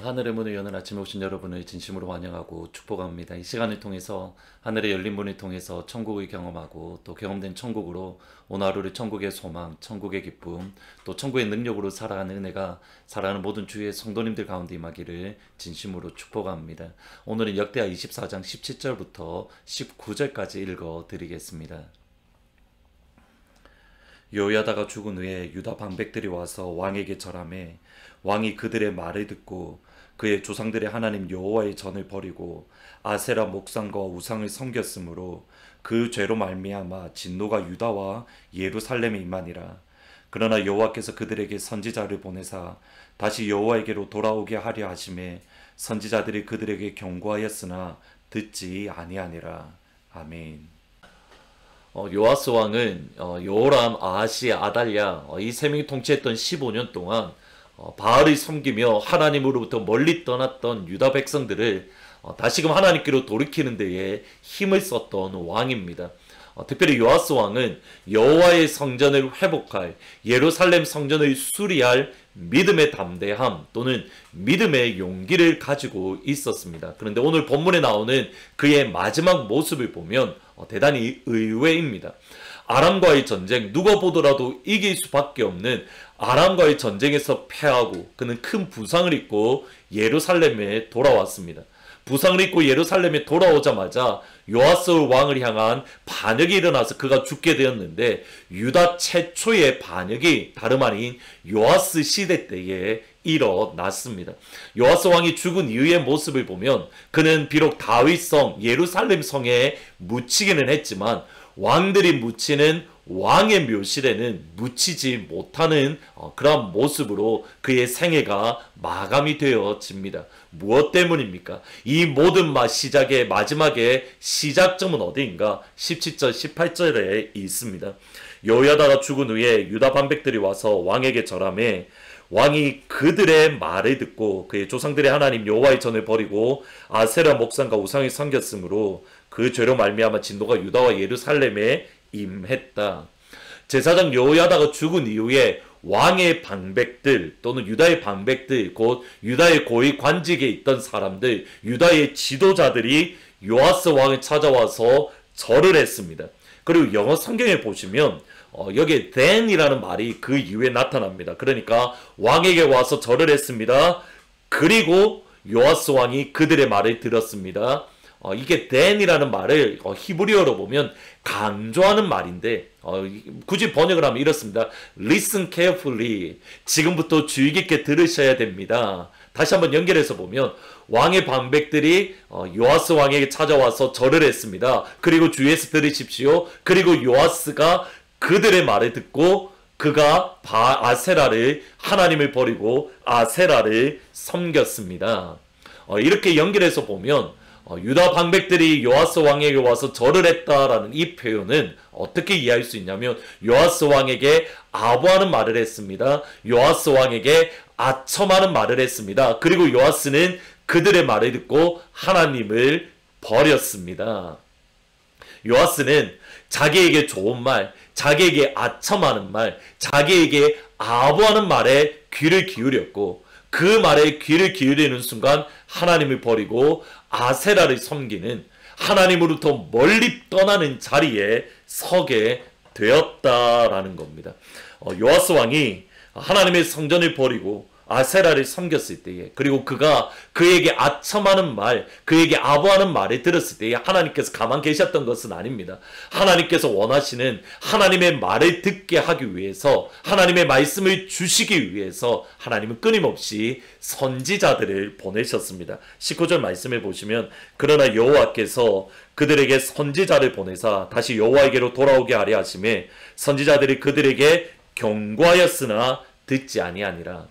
하늘의 문을 여는 아침에 오신 여러분을 진심으로 환영하고 축복합니다. 이 시간을 통해서 하늘의 열린 문을 통해서 천국을 경험하고 또 경험된 천국으로 오늘 하루를 천국의 소망, 천국의 기쁨, 또 천국의 능력으로 살아가는 은혜가 살아가는 모든 주의 성도님들 가운데 임하기를 진심으로 축복합니다. 오늘은 역대하 24장 17절부터 19절까지 읽어드리겠습니다. 요야다가 죽은 후에 유다 방백들이 와서 왕에게 절하매 왕이 그들의 말을 듣고 그의 조상들의 하나님 여호와의 전을 버리고 아세라 목상과 우상을 섬겼으므로 그 죄로 말미암아 진노가 유다와 예루살렘에 임하니라. 그러나 여호와께서 그들에게 선지자를 보내사 다시 여호와에게로 돌아오게 하려 하심에 선지자들이 그들에게 경고하였으나 듣지 아니하니라. 아멘. 요아스 왕은 요람, 아하시, 아달랴 이 세 명이 통치했던 15년 동안 바알을 섬기며 하나님으로부터 멀리 떠났던 유다 백성들을 다시금 하나님께로 돌이키는 데에 힘을 썼던 왕입니다. 특별히 요아스 왕은 여호와의 성전을 회복할, 예루살렘 성전을 수리할 믿음의 담대함 또는 믿음의 용기를 가지고 있었습니다. 그런데 오늘 본문에 나오는 그의 마지막 모습을 보면 대단히 의외입니다. 아람과의 전쟁, 누가 보더라도 이길 수밖에 없는 아람과의 전쟁에서 패하고 그는 큰 부상을 입고 예루살렘에 돌아왔습니다. 부상을 입고 예루살렘에 돌아오자마자 요아스 왕을 향한 반역이 일어나서 그가 죽게 되었는데, 유다 최초의 반역이 다름 아닌 요아스 시대 때에 일어났습니다. 요아스 왕이 죽은 이후의 모습을 보면 그는 비록 다윗성 예루살렘 성에 묻히기는 했지만 왕들이 묻히는 왕의 묘실에는 묻히지 못하는 그러한 모습으로 그의 생애가 마감이 되어집니다. 무엇 때문입니까? 이 모든 시작의 마지막에 시작점은 어디인가? 17절 18절에 있습니다. 여호야다가 죽은 후에 유다 반백들이 와서 왕에게 절하매 왕이 그들의 말을 듣고 그의 조상들의 하나님 여호와의 전을 버리고 아세라 목상과 우상을 섬겼으므로 그 죄로 말미암아 진노가 유다와 예루살렘에 임했다. 제사장 여호야다가 죽은 이후에 왕의 방백들 또는 유다의 방백들, 곧 유다의 고위 관직에 있던 사람들, 유다의 지도자들이 요아스 왕을 찾아와서 절을 했습니다. 그리고 영어 성경에 보시면 여기에 then이라는 말이 그 이후에 나타납니다. 그러니까 왕에게 와서 절을 했습니다. 그리고 요아스 왕이 그들의 말을 들었습니다. 이게 then이라는 말을 히브리어로 보면 강조하는 말인데 굳이 번역을 하면 이렇습니다. Listen carefully. 지금부터 주의 깊게 들으셔야 됩니다. 다시 한번 연결해서 보면 왕의 방백들이 요아스 왕에게 찾아와서 절을 했습니다. 그리고 주의해서 들으십시오. 그리고 요아스가 그들의 말을 듣고 그가 아세라를, 하나님을 버리고 아세라를 섬겼습니다. 이렇게 연결해서 보면 유다 방백들이 요아스 왕에게 와서 절을 했다라는 이 표현은 어떻게 이해할 수 있냐면, 요아스 왕에게 아부하는 말을 했습니다. 요아스 왕에게 아첨하는 말을 했습니다. 그리고 요아스는 그들의 말을 듣고 하나님을 버렸습니다. 요아스는 자기에게 좋은 말, 자기에게 아첨하는 말, 자기에게 아부하는 말에 귀를 기울였고, 그 말에 귀를 기울이는 순간 하나님을 버리고 아세라를 섬기는, 하나님으로부터 멀리 떠나는 자리에 서게 되었다라는 겁니다. 요아스 왕이 하나님의 성전을 버리고 아세라를 섬겼을 때에, 그리고 그가 그에게 아첨하는 말, 그에게 아부하는 말을 들었을 때에 하나님께서 가만 계셨던 것은 아닙니다. 하나님께서 원하시는 하나님의 말을 듣게 하기 위해서, 하나님의 말씀을 주시기 위해서 하나님은 끊임없이 선지자들을 보내셨습니다. 19절 말씀을 보시면, 그러나 여호와께서 그들에게 선지자를 보내사 다시 여호와에게로 돌아오게 하려 하심에 선지자들이 그들에게 경고하였으나 듣지 아니하니라.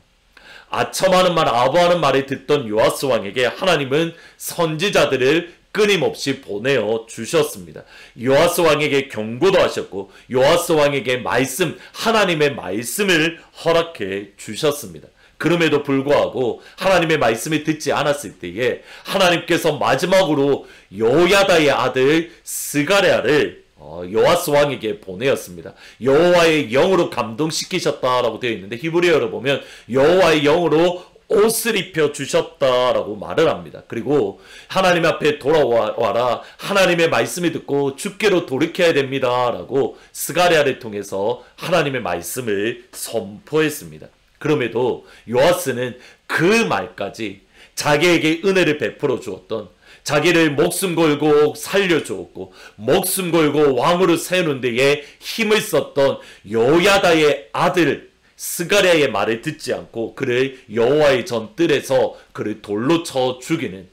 아첨하는 말, 아부하는 말을 듣던 요아스 왕에게 하나님은 선지자들을 끊임없이 보내어 주셨습니다. 요아스 왕에게 경고도 하셨고 요아스 왕에게 말씀, 하나님의 말씀을 허락해 주셨습니다. 그럼에도 불구하고 하나님의 말씀을 듣지 않았을 때에 하나님께서 마지막으로 여호야다의 아들 스가랴를 요아스 왕에게 보내었습니다. 여호와의 영으로 감동시키셨다라고 되어 있는데, 히브리어로 보면 여호와의 영으로 옷을 입혀 주셨다라고 말을 합니다. 그리고 하나님 앞에 돌아와라. 하나님의 말씀을 듣고 주께로 돌이켜야 됩니다라고 스가랴를 통해서 하나님의 말씀을 선포했습니다. 그럼에도 요아스는 그 말까지 자기에게 은혜를 베풀어 주었던, 자기를 목숨 걸고 살려주었고 목숨 걸고 왕으로 세우는 데에 힘을 썼던 요야다의 아들 스가랴의 말을 듣지 않고 그를 여호와의 전뜰에서 그를 돌로 쳐 죽이는,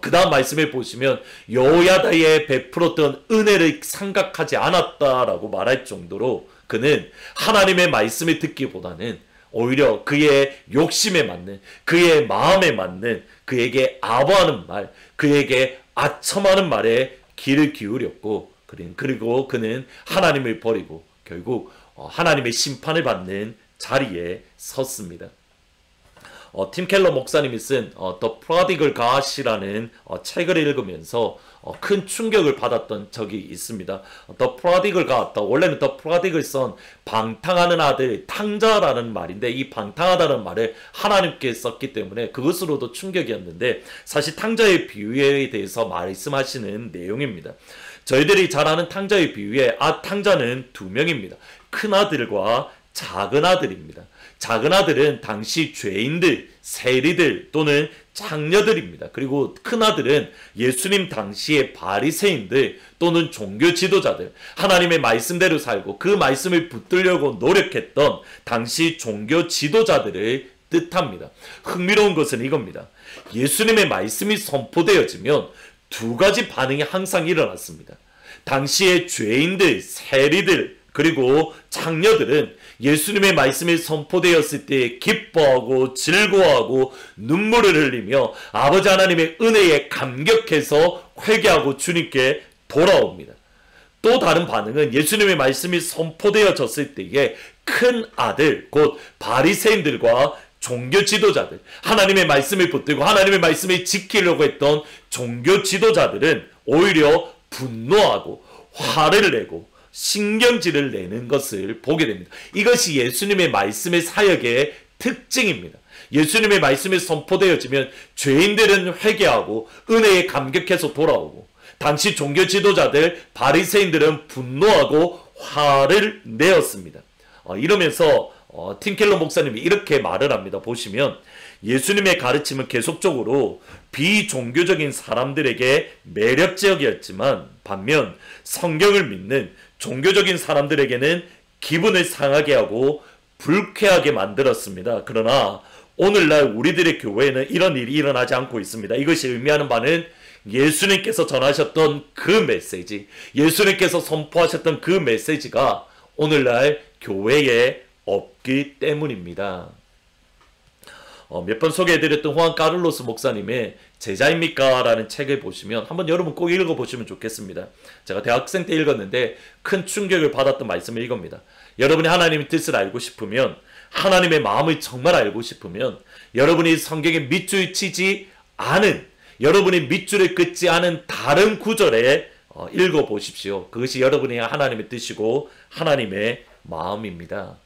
그 다음 말씀을 보시면 요야다에 베풀었던 은혜를 생각하지 않았다라고 말할 정도로 그는 하나님의 말씀을 듣기보다는 오히려 그의 욕심에 맞는, 그의 마음에 맞는, 그에게 아부하는 말, 그에게 아첨하는 말에 귀를 기울였고, 그리고 그는 하나님을 버리고 결국 하나님의 심판을 받는 자리에 섰습니다. 팀 켈러 목사님이 쓴 The Prodigal God이라는 책을 읽으면서 큰 충격을 받았던 적이 있습니다. The Prodigal God, 원래는 The Prodigal Son, 방탕하는 아들, 탕자라는 말인데 이 방탕하다는 말을 하나님께 썼기 때문에 그것으로도 충격이었는데 사실 탕자의 비유에 대해서 말씀하시는 내용입니다. 저희들이 잘 아는 탕자의 비유에 탕자는 두 명입니다. 큰 아들과 작은 아들입니다. 작은 아들은 당시 죄인들, 세리들 또는 장녀들입니다. 그리고 큰 아들은 예수님 당시의 바리새인들 또는 종교 지도자들, 하나님의 말씀대로 살고 그 말씀을 붙들려고 노력했던 당시 종교 지도자들을 뜻합니다. 흥미로운 것은 이겁니다. 예수님의 말씀이 선포되어지면 두 가지 반응이 항상 일어났습니다. 당시의 죄인들, 세리들, 그리고 장녀들은 예수님의 말씀이 선포되었을 때 기뻐하고 즐거워하고 눈물을 흘리며 아버지 하나님의 은혜에 감격해서 회개하고 주님께 돌아옵니다. 또 다른 반응은 예수님의 말씀이 선포되어졌을 때에 큰 아들, 곧 바리새인들과 종교 지도자들, 하나님의 말씀을 붙들고 하나님의 말씀을 지키려고 했던 종교 지도자들은 오히려 분노하고 화를 내고 신경질을 내는 것을 보게 됩니다. 이것이 예수님의 말씀의 사역의 특징입니다. 예수님의 말씀이 선포되어지면 죄인들은 회개하고 은혜에 감격해서 돌아오고 당시 종교 지도자들 바리새인들은 분노하고 화를 내었습니다. 이러면서 팀 켈러 목사님이 이렇게 말을 합니다. 보시면 예수님의 가르침은 계속적으로 비종교적인 사람들에게 매력적이었지만 반면 성경을 믿는 종교적인 사람들에게는 기분을 상하게 하고 불쾌하게 만들었습니다. 그러나 오늘날 우리들의 교회에는 이런 일이 일어나지 않고 있습니다. 이것이 의미하는 바는 예수님께서 전하셨던 그 메시지, 예수님께서 선포하셨던 그 메시지가 오늘날 교회에 없기 때문입니다. 몇 번 소개해드렸던 후안 카를로스 목사님의 제자입니까? 라는 책을 보시면 한번 여러분 꼭 읽어보시면 좋겠습니다. 제가 대학생 때 읽었는데 큰 충격을 받았던 말씀을 이겁니다. 여러분이 하나님의 뜻을 알고 싶으면, 하나님의 마음을 정말 알고 싶으면 여러분이 성경에 밑줄 치지 않은, 여러분이 밑줄을 긋지 않은 다른 구절에 읽어보십시오. 그것이 여러분이 하나님의 뜻이고 하나님의 마음입니다.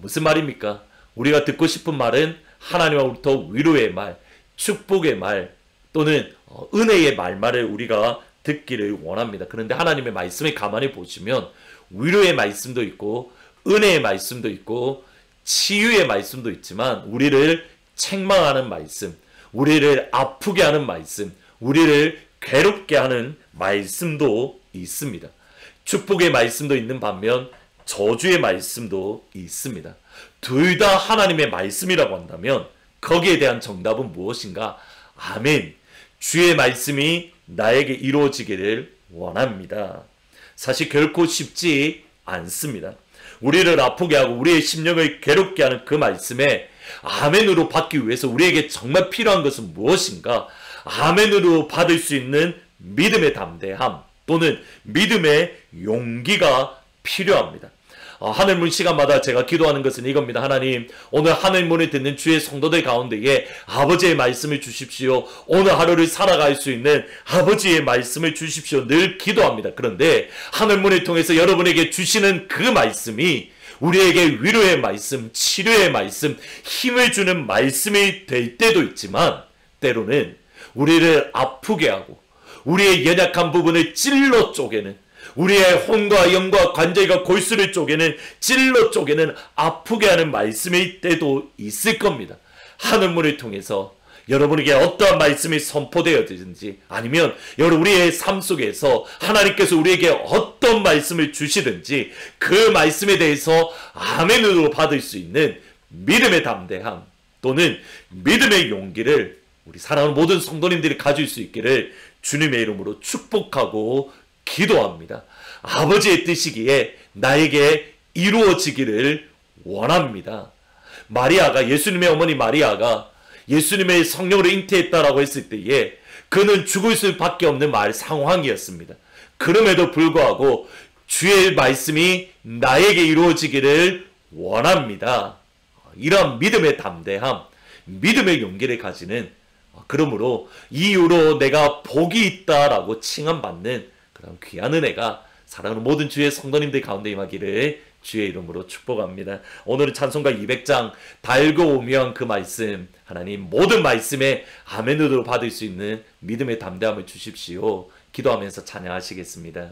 무슨 말입니까? 우리가 듣고 싶은 말은 하나님으로부터 위로의 말, 축복의 말 또는 은혜의 말만을 우리가 듣기를 원합니다. 그런데 하나님의 말씀을 가만히 보시면 위로의 말씀도 있고 은혜의 말씀도 있고 치유의 말씀도 있지만 우리를 책망하는 말씀, 우리를 아프게 하는 말씀, 우리를 괴롭게 하는 말씀도 있습니다. 축복의 말씀도 있는 반면 저주의 말씀도 있습니다. 둘 다 하나님의 말씀이라고 한다면 거기에 대한 정답은 무엇인가? 아멘. 주의 말씀이 나에게 이루어지기를 원합니다. 사실 결코 쉽지 않습니다. 우리를 아프게 하고 우리의 심령을 괴롭게 하는 그 말씀에 아멘으로 받기 위해서 우리에게 정말 필요한 것은 무엇인가? 아멘으로 받을 수 있는 믿음의 담대함 또는 믿음의 용기가 필요합니다. 하늘문 시간마다 제가 기도하는 것은 이겁니다. 하나님, 오늘 하늘문을 듣는 주의 성도들 가운데에 아버지의 말씀을 주십시오. 오늘 하루를 살아갈 수 있는 아버지의 말씀을 주십시오. 늘 기도합니다. 그런데 하늘문을 통해서 여러분에게 주시는 그 말씀이 우리에게 위로의 말씀, 치료의 말씀, 힘을 주는 말씀이 될 때도 있지만 때로는 우리를 아프게 하고 우리의 연약한 부분을 찔러 쪼개는, 우리의 혼과 영과 관절과 골수를 쪼개는, 찔러 쪼개는, 아프게 하는 말씀일 때도 있을 겁니다. 하늘문을 통해서 여러분에게 어떠한 말씀이 선포되어지든지, 아니면 우리의 삶 속에서 하나님께서 우리에게 어떤 말씀을 주시든지 그 말씀에 대해서 아멘으로 받을 수 있는 믿음의 담대함 또는 믿음의 용기를 우리 사랑하는 모든 성도님들이 가질 수 있기를 주님의 이름으로 축복하고 기도합니다. 아버지의 뜻이기에 나에게 이루어지기를 원합니다. 마리아가, 예수님의 어머니 마리아가 예수님의 성령으로 잉태했다라고 했을 때에 그는 죽을 수밖에 없는 상황이었습니다. 그럼에도 불구하고 주의 말씀이 나에게 이루어지기를 원합니다. 이런 믿음의 담대함, 믿음의 용기를 가지는, 그러므로 이후로 내가 복이 있다라고 칭함받는 그런 귀한 은혜가 사랑하는 모든 주의 성도님들 가운데 임하기를 주의 이름으로 축복합니다. 오늘은 찬송가 200장 달고 오면 그 말씀, 하나님 모든 말씀에 아멘으로 받을 수 있는 믿음의 담대함을 주십시오. 기도하면서 찬양하시겠습니다.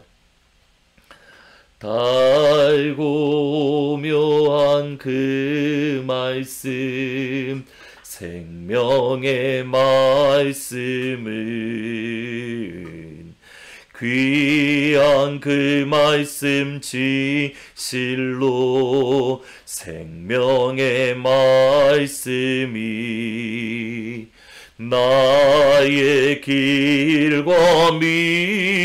달고 묘한 그 말씀, 생명의 말씀은 귀한 그 말씀 진실로 생명의 말씀이 나의 길과 믿음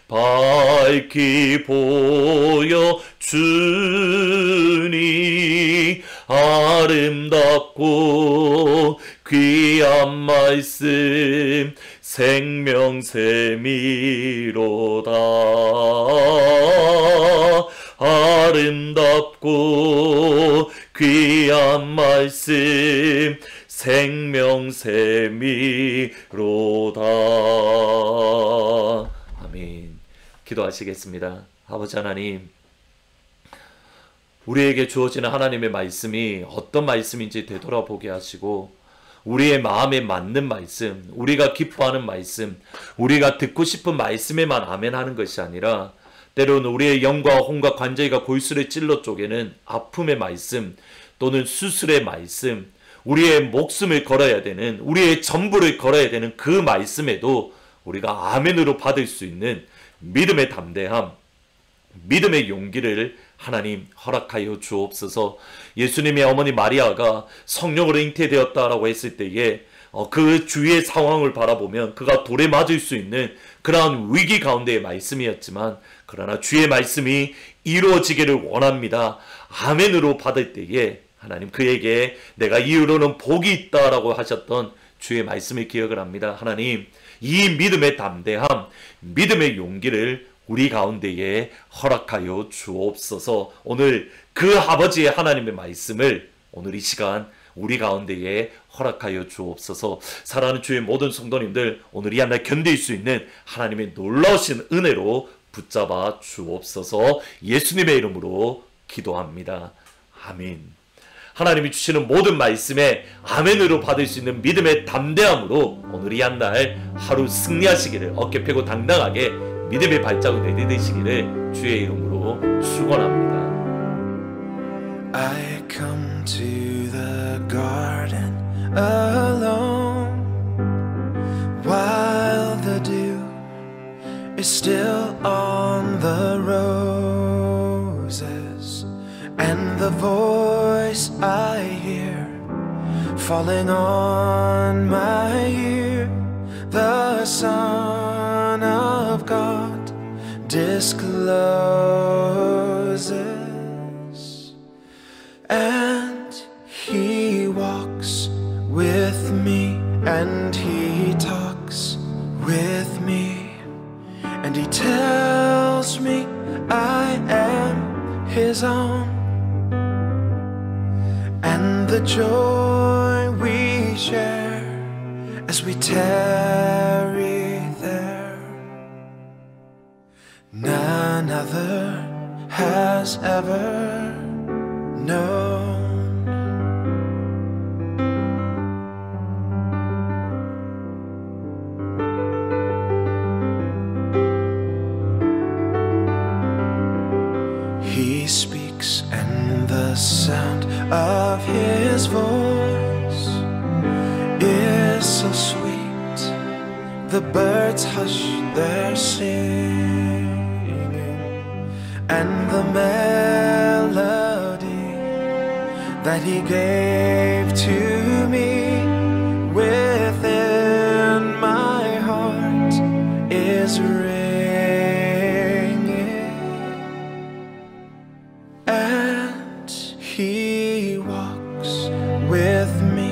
밝히 보여주니 아름답고 귀한 말씀 생명샘이로다. 아름답고 귀한 말씀 생명샘이로다. 아멘. 기도하시겠습니다. 아버지 하나님, 우리에게 주어지는 하나님의 말씀이 어떤 말씀인지 되돌아보게 하시고 우리의 마음에 맞는 말씀, 우리가 기뻐하는 말씀, 우리가 듣고 싶은 말씀에만 아멘하는 것이 아니라 때로는 우리의 영과 혼과 관절과 골수를 찔러 쪼개는 아픔의 말씀 또는 수술의 말씀, 우리의 목숨을 걸어야 되는, 우리의 전부를 걸어야 되는 그 말씀에도 우리가 아멘으로 받을 수 있는 믿음의 담대함, 믿음의 용기를 하나님 허락하여 주옵소서. 예수님의 어머니 마리아가 성령으로 잉태되었다라고 했을 때에 그 주위의 상황을 바라보면 그가 돌에 맞을 수 있는 그러한 위기 가운데의 말씀이었지만, 그러나 주의 말씀이 이루어지기를 원합니다. 아멘으로 받을 때에 하나님 그에게 내가 이후로는 복이 있다라고 하셨던 주의 말씀을 기억을 합니다. 하나님, 이 믿음의 담대함, 믿음의 용기를 우리 가운데에 허락하여 주옵소서. 오늘 그 아버지의 하나님의 말씀을 오늘 이 시간 우리 가운데에 허락하여 주옵소서. 사랑하는 주의 모든 성도님들, 오늘 이 한 날 견딜 수 있는 하나님의 놀라우신 은혜로 붙잡아 주옵소서. 예수님의 이름으로 기도합니다. 아멘. 하나님이 주시는 모든 말씀에 아멘으로 받을 수 있는 믿음의 담대함으로 오늘 이 한 날 하루 승리하시기를, 어깨 펴고 당당하게 믿음의 발자국 내디디시기를 주의 이름으로 축원합니다. I come to the garden alone while the dew is still on the roses, and the voice I hear falling on my ear, the Son of God discloses, and He walks with me, and He talks with me, and He tells me I am His own, and the joy we share as we tarry there, none other has ever known. He speaks, and the sound of his voice is so sweet. The birds hush their singing, and the melody that he gave to me within my heart is ringing. And he walks with me,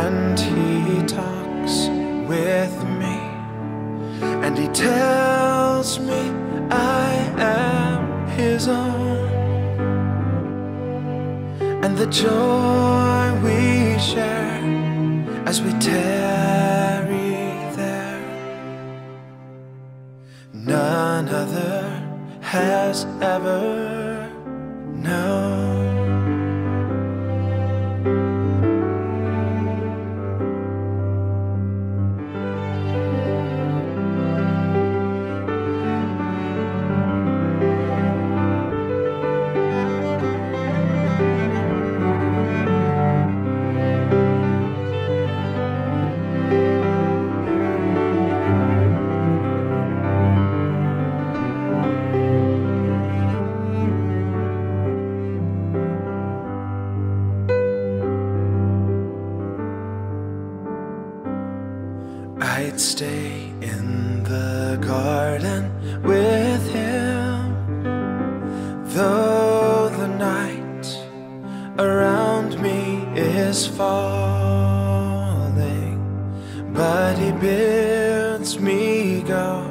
and he talks with me, and he tells me I am his own. And the joy we share as we tarry there, none other has ever known. I'd stay in the garden with him, though the night around me is falling. But he bids me go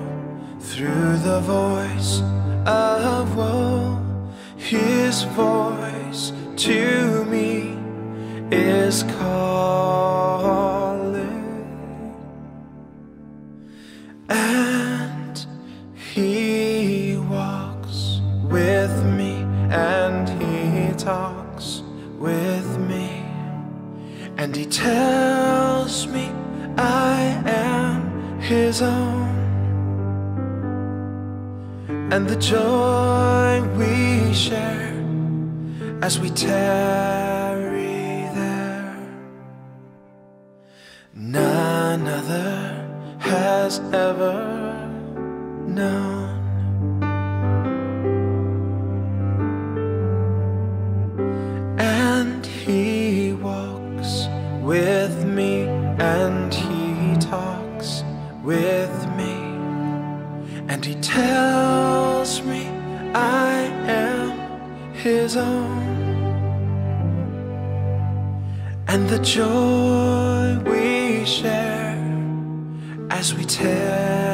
through the voice of woe. His voice to me is calling. And he walks with me, and he talks with me, and he tells me I am his own. And the joy we share as we tarry there, none other has ever known. And he walks with me, and he talks with me, and he tells me I am his own. And the joy we share as we tarry